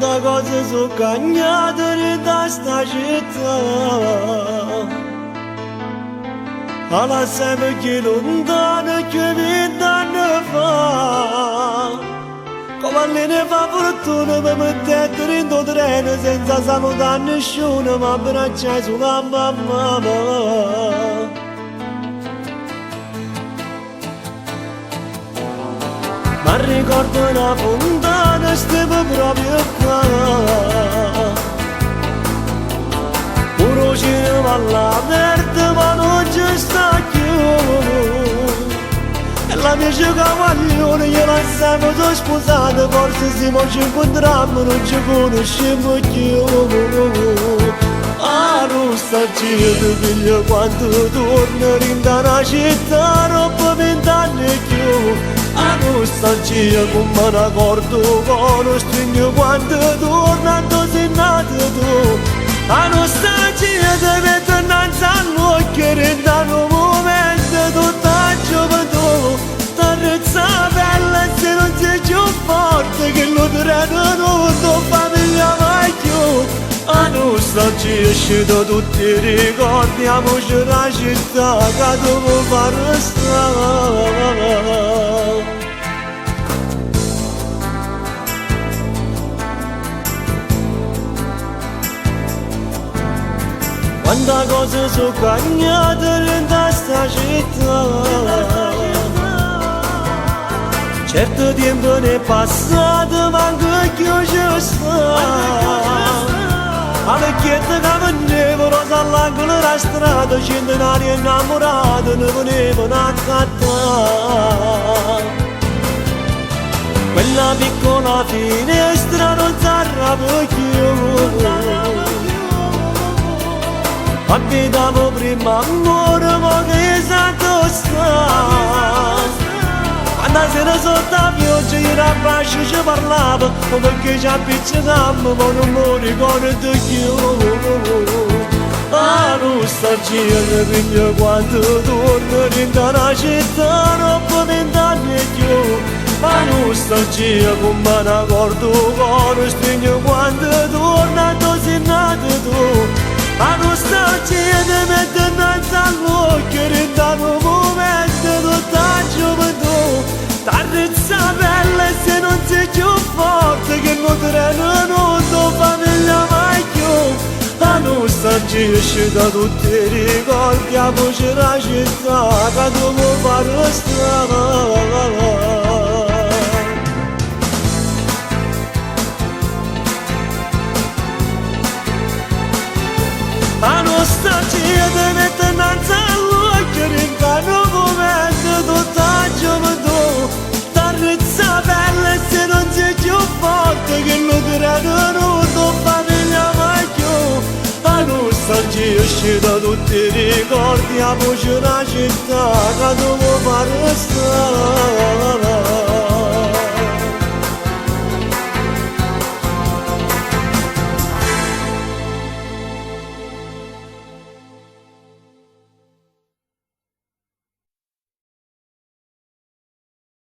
Quanta cose sono cagnate da sta città, alla sempre che lontano che 20 anni fa, come ne fa fortuna per mettere dentro treno senza salutare nessuno, ma abbracciare sulla mamma. Ma ricordo una fontana, stiamo proprio qua, pure cinema all'aperto ma non ci sta più, e la mia cavaglione gliela siamo sposata, forse siamo ci incontrammo, non ci conosciamo più. A nostalgia ti figlio quando torno in una città, troppo 20 anni più. A nostalgia come un accordo con lo stringo quando tornando sei nato tu. A nostalgia ti metto innanzi all'occhio rendendo un momento tutta gioventù. T'arrezza bella se non sei più forte che lo treno non tua famiglia mai più. A nostalgia uscito tutti i ricordi, amici la città che devo far restare. Quante cose sono cagnate da sta città, certo tempo ne è passato ma anche più ci sta. Alla chiesa che vendevo, rosa all'angolo della strada, centenari innamorati ne venivano a cattare. Quella piccola finestra non s'arrava più, abitavo prima amore, ma che esatto sta. Quando sera sotto la pioggia io a bacio ci parlavo, perché ci appiccicammo, ma non mi ricordo più. A nostalgia mi piglio quando torno in una città, troppo 20 anni più. A nostalgia come un accordo con lo stringo quando tornando sei nato tu. A nostalgia ti metto innanzi all'occhio rendendo un momento tutta gioventù. T'arrezza bella se non sei più forte che non treno non tua famiglia mai più. A nostalgia esce da tutti i ricordi, amici la città che devo far restare. A nostalgia ti metto innanzi all'occhio rendendo un momento tutta gioventù. T'arrezza bella se non sei più forte che lo treno non tua famiglia mai più. A nostalgia esce da tutti i ricordi, amici la città che devo far restare.